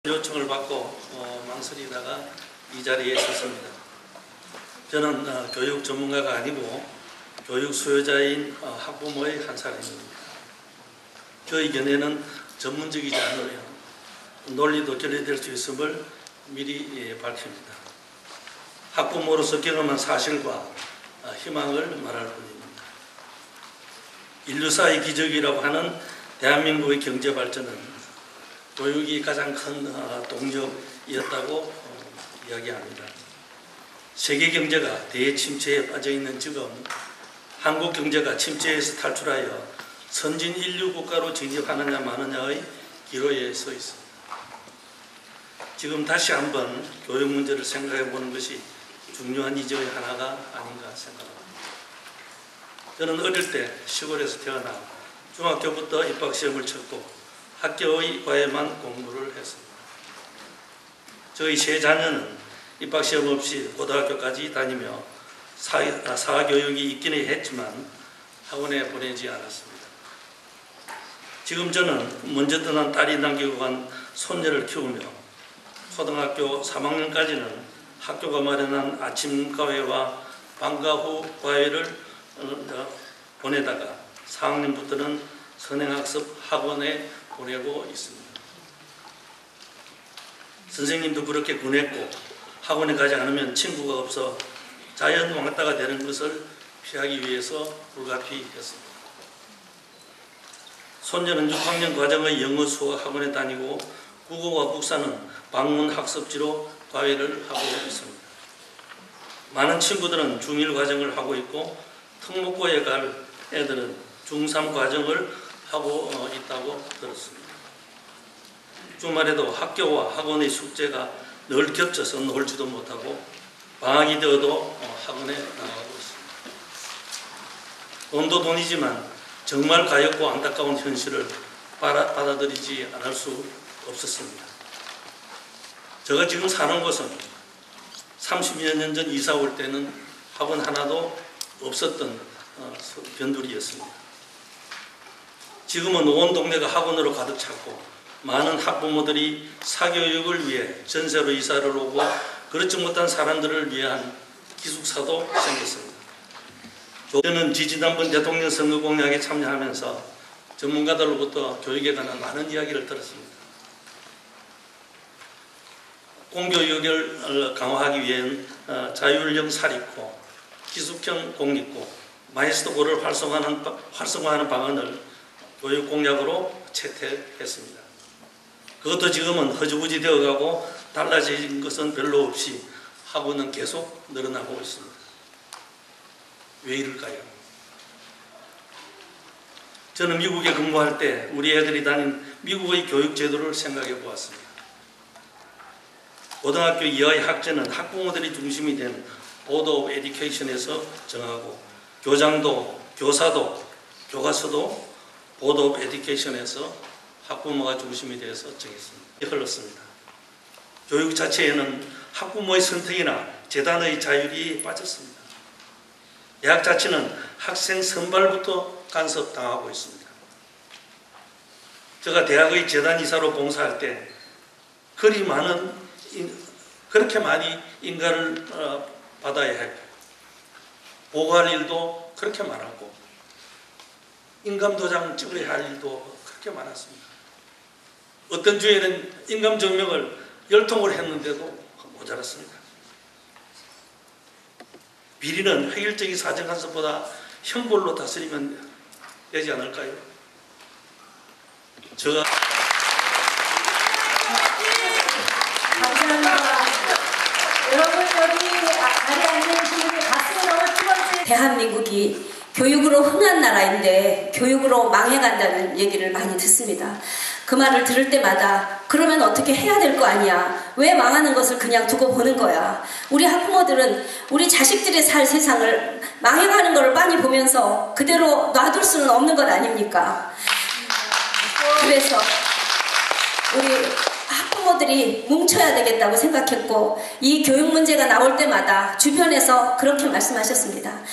요청을 받고 망설이다가 이 자리에 섰습니다. 저는 교육 전문가가 아니고 교육 수요자인 학부모의 한 사람입니다. 저의 견해는 전문적이지 않으며 논리도 결여될 수 있음을 미리 밝힙니다. 학부모로서 경험한 사실과 희망을 말할 뿐입니다. 인류사의 기적이라고 하는 대한민국의 경제 발전은 교육이 가장 큰 동력이었다고 이야기합니다. 세계 경제가 대침체에 빠져있는 지금 한국 경제가 침체에서 탈출하여 선진 인류 국가로 진입하느냐 마느냐의 기로에 서 있습니다. 지금 다시 한번 교육 문제를 생각해 보는 것이 중요한 이적의 하나가 아닌가 생각합니다. 저는 어릴 때 시골에서 태어나 중학교부터 입학시험을 쳤고 학교의 과에만 공부를 했습니다. 저희 세 자녀는 입학시험 없이 고등학교까지 다니며 사교육이 있기는 했지만 학원에 보내지 않았습니다. 지금 저는 먼저 떠난 딸이 남기고 간 손녀를 키우며 초등학교 3학년까지는 학교가 마련한 아침 과외와 방과 후 과외를 보내다가 4학년부터는 선행학습 학원에 보내고 있습니다. 선생님도 그렇게 권했고 학원에 가지 않으면 친구가 없어 자연왕따가 되는 것을 피하기 위해서 불가피했습니다. 손녀는 6학년 과정의 영어 수학 학원에 다니고 국어와 국사는 방문 학습지로 과외를 하고 있습니다. 많은 친구들은 중1 과정을 하고 있고 특목고에 갈 애들은 중3 과정을 하고 있다고 들었습니다. 주말에도 학교와 학원의 숙제가 늘 겹쳐서 놀지도 못하고 방학이 되어도 학원에 나가고 있습니다. 돈도 돈이지만 정말 가엾고 안타까운 현실을 받아들이지 않을 수 없었습니다. 제가 지금 사는 곳은 30여 년 전 이사 올 때는 학원 하나도 없었던 변두리였습니다. 지금은 온 동네가 학원으로 가득 찼고 많은 학부모들이 사교육을 위해 전세로 이사를 오고 그렇지 못한 사람들을 위한 기숙사도 생겼습니다. 저는 지지난번 대통령 선거 공약에 참여하면서 전문가들로부터 교육에 관한 많은 이야기를 들었습니다. 공교육을 강화하기 위한 자율형 사립고, 기숙형 공립고, 마이스터고를 활성화하는 방안을 교육 공약으로 채택했습니다. 그것도 지금은 허지부지 되어가고 달라진 것은 별로 없이 학원은 계속 늘어나고 있습니다. 왜 이럴까요? 저는 미국에 근무할 때 우리 애들이 다닌 미국의 교육 제도를 생각해 보았습니다. 고등학교 이하의 학제는 학부모들이 중심이 된 보드 오브 에듀케이션에서 정하고 교장도, 교사도, 교과서도 보드 오브 에듀케이션에서 학부모가 중심이 되어서 정했습니다. 흘렀습니다. 교육 자체에는 학부모의 선택이나 재단의 자율이 빠졌습니다. 대학 자체는 학생 선발부터 간섭당하고 있습니다. 제가 대학의 재단 이사로 봉사할 때 그렇게 많이 인가를 받아야 했고 보고할 일도 그렇게 많았고 인감도장 찍어야 할 일도 그렇게 많았습니다. 어떤 주에는 인감증명을 10통을 했는데도 모자랐습니다. 비리는 획일적인 사정간섭보다 형벌로 다스리면 되지 않을까요? 감사합니다. 여러분 여기 자리에 앉으신 분이 가슴에 넣을 두 번째 대한민국이 교육으로 흥한 나라인데 교육으로 망해간다는 얘기를 많이 듣습니다. 그 말을 들을 때마다 그러면 어떻게 해야 될 거 아니야. 왜 망하는 것을 그냥 두고 보는 거야. 우리 학부모들은 우리 자식들이 살 세상을 망해가는 것을 빤히 보면서 그대로 놔둘 수는 없는 것 아닙니까? 그래서 우리 학부모들이 뭉쳐야 되겠다고 생각했고 이 교육 문제가 나올 때마다 주변에서 그렇게 말씀하셨습니다.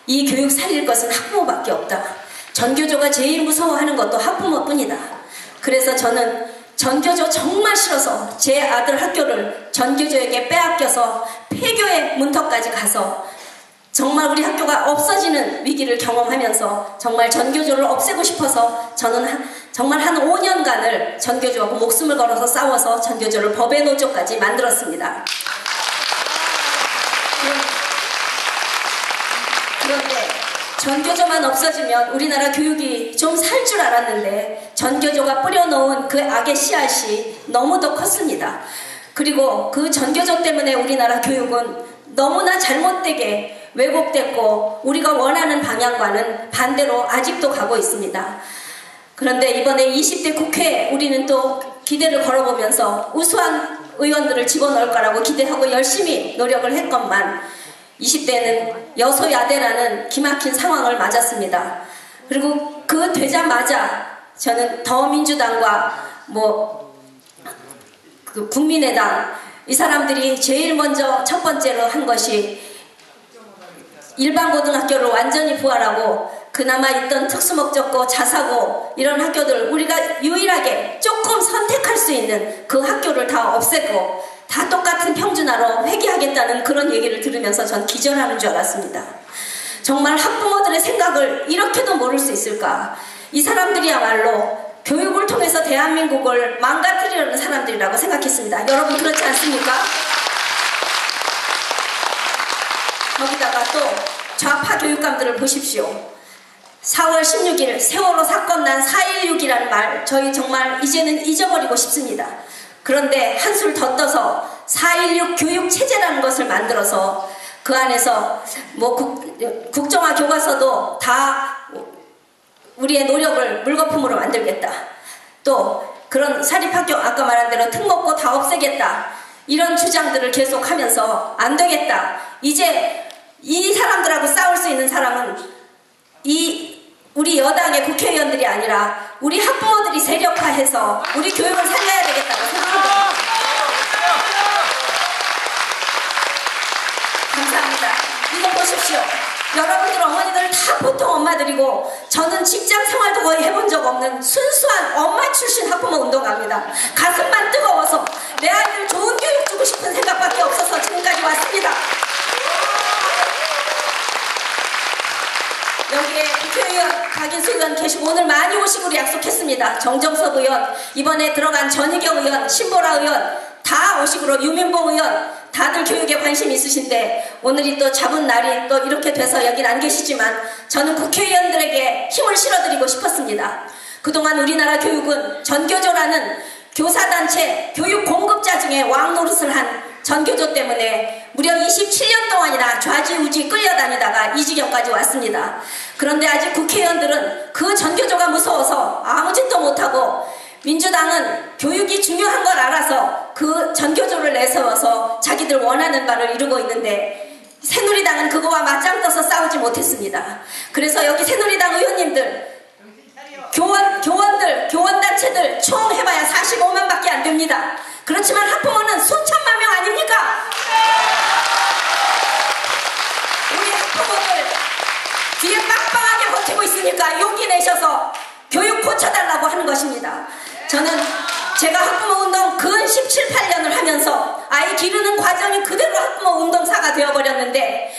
이 교육 살릴 것은 학부모밖에 없다. 전교조가 제일 무서워하는 것도 학부모뿐이다. 그래서 저는 전교조 정말 싫어서 제 아들 학교를 전교조에게 빼앗겨서 폐교의 문턱까지 가서 정말 우리 학교가 없어지는 위기를 경험하면서 정말 전교조를 없애고 싶어서 저는 정말 한 5년간을 전교조하고 목숨을 걸어서 싸워서 전교조를 법의 노조까지 만들었습니다. 그런데 전교조만 없어지면 우리나라 교육이 좀 살 줄 알았는데 전교조가 뿌려놓은 그 악의 씨앗이 너무도 컸습니다. 그리고 그 전교조 때문에 우리나라 교육은 너무나 잘못되게 왜곡됐고 우리가 원하는 방향과는 반대로 아직도 가고 있습니다. 그런데 이번에 20대 국회에 우리는 또 기대를 걸어보면서 우수한 의원들을 집어넣을 거라고 기대하고 열심히 노력을 했건만 20대는 여소야대라는 기막힌 상황을 맞았습니다. 그리고 그 되자마자 저는 더민주당과 그 국민의당 이 사람들이 제일 먼저 첫 번째로 한 것이 일반 고등학교를 완전히 부활하고 그나마 있던 특수목적고 자사고 이런 학교들 우리가 유일하게 조금 선택할 수 있는 그 학교를 다 없애고 다 똑같은 평준화로 회귀하겠다는 그런 얘기를 들으면서 전 기절하는 줄 알았습니다. 정말 학부모들의 생각을 이렇게도 모를 수 있을까? 이 사람들이야말로 교육을 통해서 대한민국을 망가뜨리려는 사람들이라고 생각했습니다. 여러분 그렇지 않습니까? 거기다가 또 좌파 교육감들을 보십시오. 4월 16일 세월호 사건 난 4.16이라는 말 저희 정말 이제는 잊어버리고 싶습니다. 그런데 한술 더 떠서 4.16 교육체제라는 것을 만들어서 그 안에서 국정화 교과서도 다 우리의 노력을 물거품으로 만들겠다. 또 그런 사립학교 아까 말한 대로 특목고 다 없애겠다. 이런 주장들을 계속하면서 안 되겠다. 이제 이 사람들하고 싸울 수 있는 사람은 우리 여당의 국회의원들이 아니라 우리 학부모들이 세력화해서 우리 교육을 살려야 되겠다고 생각합니다. 감사합니다. 이거 보십시오. 여러분들 어머니들 다 보통 엄마들이고 저는 직장 생활도 거의 해본 적 없는 순수한 엄마 출신 학부모 운동가입니다. 가슴만 뜨거워서 내 아이들 좋은 교육 주고 싶은 생각밖에 없어서 지금까지 왔습니다. 여기에 국회의원 박인수 의원 계시고 오늘 많이 오시기로 약속했습니다. 정정섭 의원, 이번에 들어간 전희경 의원, 신보라 의원 다 오시기로 유민봉 의원 다들 교육에 관심이 있으신데 오늘이 또 잡은 날이 또 이렇게 돼서 여긴 안 계시지만 저는 국회의원들에게 힘을 실어드리고 싶었습니다. 그동안 우리나라 교육은 전교조라는 교사단체 교육 공급자 중에 왕노릇을 한 전교조 때문에 무려 27년 동안이나 좌지우지 끌려다니다가 이 지경까지 왔습니다. 그런데 아직 국회의원들은 그 전교조가 무서워서 아무 짓도 못하고 민주당은 교육이 중요한 걸 알아서 그 전교조를 내세워서 자기들 원하는 바를 이루고 있는데 새누리당은 그거와 맞짱 떠서 싸우지 못했습니다. 그래서 여기 새누리당 의원님들 교원단체들 총 해봐야 45만 밖에 안 됩니다. 그렇지만 학부모는 수천만 명 아닙니까? 우리 학부모들 뒤에 빵빵하게 버티고 있으니까 용기 내셔서 교육 고쳐달라고 하는 것입니다. 저는 제가 학부모 운동 근 17, 18년을 하면서 아이 기르는 과정이 그대로 학부모 운동사가 되어버렸는데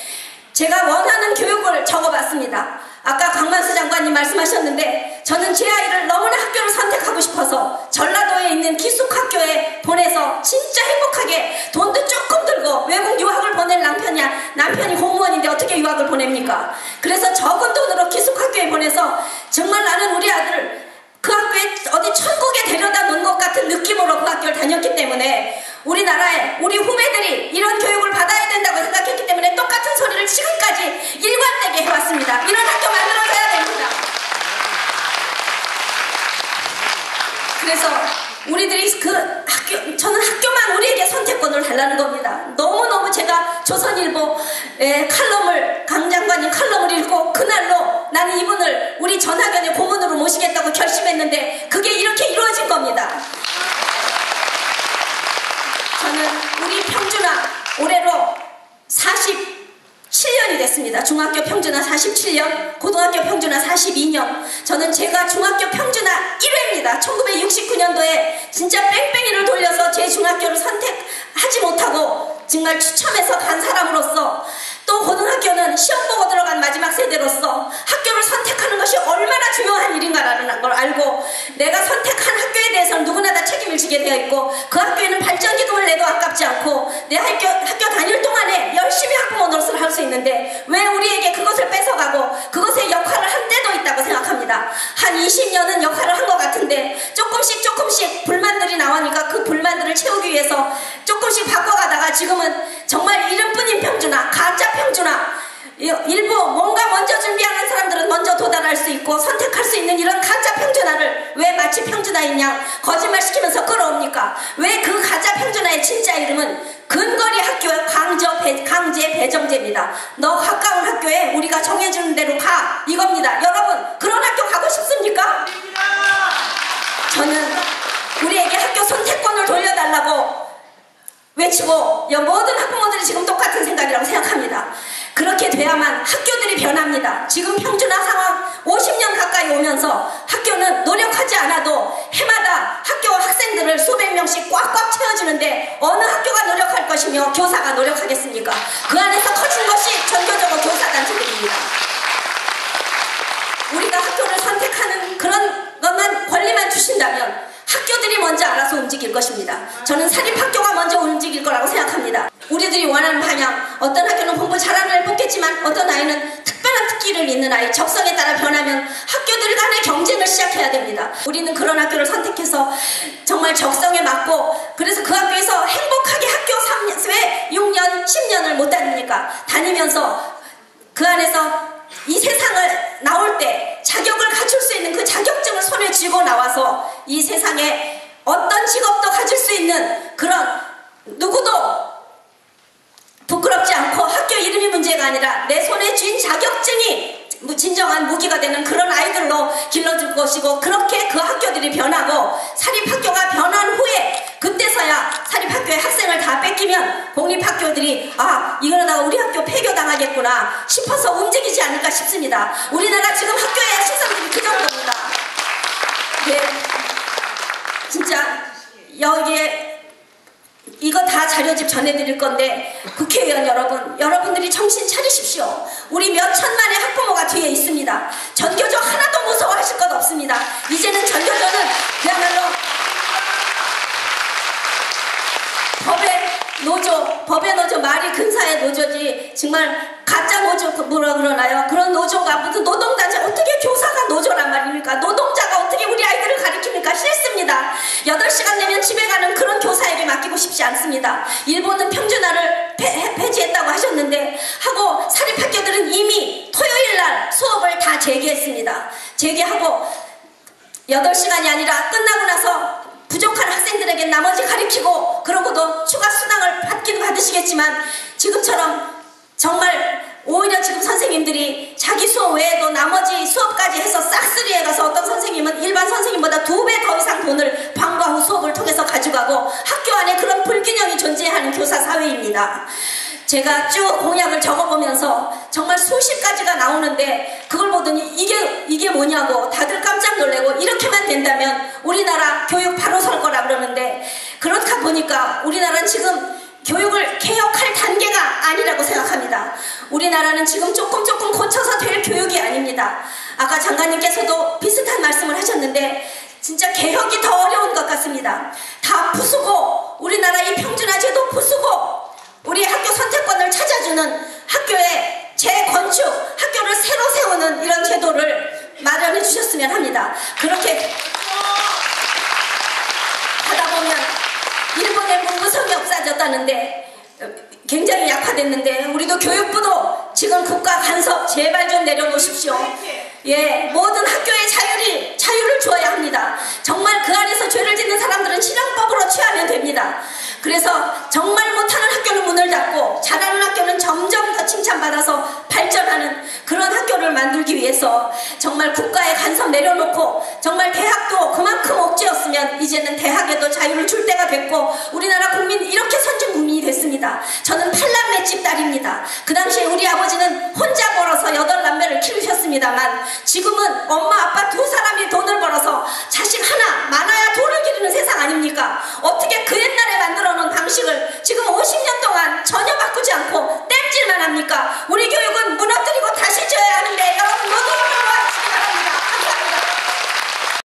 제가 원하는 교육을 적어봤습니다. 아까 강만수 장관님 말씀하셨는데 저는 제 아이를 너무나 학교를 선택하고 싶어서 전라도에 있는 기숙학교에 보내서 진짜 행복하게 돈도 조금 들고 외국 유학을 보낼 남편이 공무원인데 어떻게 유학을 보냅니까? 그래서 적은 돈으로 기숙학교에 보내서 정말 나는 우리 아들을 그 학교에 어디 천국에 데려다 놓은 것 같은 느낌으로 그 학교를 다녔기 때문에 우리나라에 우리 후배들이 이런 교육을 받아야 된다고 생각했기 때문에 똑같은 소리를 지금까지 일관되게 해왔습니다. 이런 학교 만들어줘야 됩니다. 그래서 우리들이 저는 학교만 우리에게 선택권을 달라는 겁니다. 너무너무 제가 조선일보의 강 장관님 칼럼을 읽고 그날로 나는 이분을 우리 전학연의 고문으로 모시겠다고 결심했는데 그게 이렇게 이루어진 겁니다. 저는 우리 평준화 올해로 47년이 됐습니다. 됐습니다. 중학교 평준화 47년, 고등학교 평준화 42년. 저는 제가 중학교 평준화 1회입니다. 1969년도에 진짜 뺑뺑이를 돌려서 제 중학교를 선택하지 못하고 정말 추첨해서 간 사람으로서, 또 고등학교는 시험 보고 들어간 마지막 세대로서 학교를 선택하는 것이 얼마나 중요한 일인가라는 걸 알고, 내가 선택한 학교에 대해서는 누구나 다 책임을 지게 되어 있고, 그 학교에는 발전기금을 내도 아깝지 않고 내 학교 다닐 동안에 열심히 학부모 노릇을 할 수 있는데 왜 우리에게 그것을 뺏어가고 그것의 역할을 한 데도 있다고 생각합니다. 한 20년은 역할을 한 것 같은데 조금씩 불만들이 나오니까 그 불만들을 채우기 위해서 조금씩 바꿔가다가 지금은 정말 이름뿐인 평준화, 가짜 평준화, 일부 뭔가 먼저 준비하는 사람들은 먼저 도달할 수 있고 선택할 수 있는 이런 가짜 평준화를 왜 마치 평준화인 양 거짓말시키면서 끌어옵니까? 왜 그 가짜 평준화의 진짜 이름은 근거리 학교 강제 배정제입니다. 너 가까운 학교에 우리가 정해주는 대로 가, 이겁니다. 여러분, 그런 학교 가고 싶습니까? 저는 우리에게 학교 선택권을 돌려달라고 외치고 모든 학부모들이 지금 똑같은 생각이라고 생각합니다. 그렇게 돼야만 학교들이 변합니다. 지금 평준화 상황 50년 가까이 오면서 학교는 노력하지 않아도 해마다 학교 학생들을 수백 명씩 꽉꽉 채워주는데 어느 학교가 노력할 것이며 교사가 노력하겠습니까? 그 안에서 커진 것이 전교적으로 교사단체들입니다. 우리가 학교를 선택하는 그런 것만 권리만 주신다면 학교들이 먼저 알아서 움직일 것입니다. 저는 사립학교가 먼저 움직일 거라고 생각합니다. 우리들이 원하는 방향, 어떤 학교는 공부 잘하는 애를 뽑겠지만 어떤 아이는 특별한 특기를 있는 아이, 적성에 따라 변하면 학교들 간의 경쟁을 시작해야 됩니다. 우리는 그런 학교를 선택해서 정말 적성에 맞고, 그래서 그 학교에서 행복하게 학교 3년, 왜 6년, 10년을 못 다닙니까? 다니면서 그 안에서 이 세상을 나올 때 자격을 갖출 수 있는 그 자격증을 손에 쥐고 나와서 이 세상에 어떤 직업도 가질 수 있는 그런, 누구도 부끄럽지 않고 학교 이름이 문제가 아니라 내 손에 쥔 자격증이 진정한 무기가 되는 그런 아이들로 길러줄 것이고, 그렇게 그 학교들이 변하고 사립학교가 변한 후에 그때서야 사립학교의 학생을 다 뺏기면 공립학교들이 이러다가 우리 학교 폐교당하겠구나 싶어서 움직이지 않을까 싶습니다. 우리나라 지금 학교의 시설들이 그 정도입니다. 네, 진짜 여기에 이거 다 자료집 전해드릴 건데, 국회의원 여러분, 여러분들이 정신 차리십시오. 우리 몇 천만의 학부모가 뒤에 있습니다. 전교조 하나도 무서워하실 것 없습니다. 이제는 전교조는 그야말로 법의 노조, 말이 근사의 노조지, 정말 가짜 노조, 뭐라 그러나요? 그런 노조가 무슨 노동단체, 어떻게 교사가 노조란 말입니까? 노동자가 어떻게 우리 아이들을 가르칩니까? 싫습니다. 8시간 내면 집에 가는 그런 교사에게 맡기고 싶지 않습니다. 일본은 평준화를 폐지했다고 하셨는데, 하고 사립학교들은 이미 토요일날 수업을 다 재개했습니다. 재개하고 8시간이 아니라 끝나고 나서 부족한 학생들에게 나머지 가르치고, 그러고도 추가 수당을 받긴 받으시겠지만 지금처럼 정말 오히려 지금 선생님들이 자기 수업 외에도 나머지 수업까지 해서 싹쓸이해 가서 어떤 선생님은 일반 선생님보다 2배 더 이상 돈을 방과 후 수업을 통해서 가져가고, 학교 안에 그런 불균형이 존재하는 교사 사회입니다. 제가 쭉 공약을 적어보면서 정말 수십 가지가 나오는데, 그걸 보더니 이게 뭐냐고 다들 깜짝 놀래고, 이렇게만 된다면 우리나라 교육 바로 설 거라 그러는데, 그렇다 보니까 우리나라는 지금 교육을 개혁할 단계가 아니라고 생각합니다. 우리나라는 지금 조금 고쳐서 될 교육이 아닙니다. 아까 장관님께서도 비슷한 말씀을 하셨는데, 진짜 개혁이 더 어려운 것 같습니다. 다 부수고, 우리나라 이 평준화 제도 부수고, 우리 학교 선택권을 찾아주는 학교의 재건축, 학교를 새로 세우는 이런 제도를 마련해 주셨으면 합니다. 그렇게 하다 보면 일본의 문부성이 없어졌다는데, 굉장히 약화됐는데, 우리도 교육부도 지금 국가 간섭 제발 좀 내려놓으십시오. 예, 모든 학교의 자유를 주어야 합니다. 정말 그 안에서 죄를 짓는 사람들은 실형법으로 취하면 됩니다. 그래서 정말 못하는 학교는 문을 닫고, 잘하는 학교는 점점 더 칭찬받아서 발전하는 그런 학교를 만들기 위해서 정말 국가의 간섭 내려놓고, 정말 대학도 그만큼 억지였으면 이제는 대학에도 자유를 줄 때가 됐고, 우리나라 국민 이렇게 선진 국민이 됐습니다. 저는 8남매 집 딸입니다. 그 당시에 우리 아버지는 있었습니다만 지금은 엄마 아빠 두 사람이 돈을 벌어서 자식 하나 많아야 돈을 기르는 세상 아닙니까? 어떻게 그 옛날에 만들어 놓은 방식을 지금 50년 동안 전혀 바꾸지 않고 땜질만 합니까? 우리 교육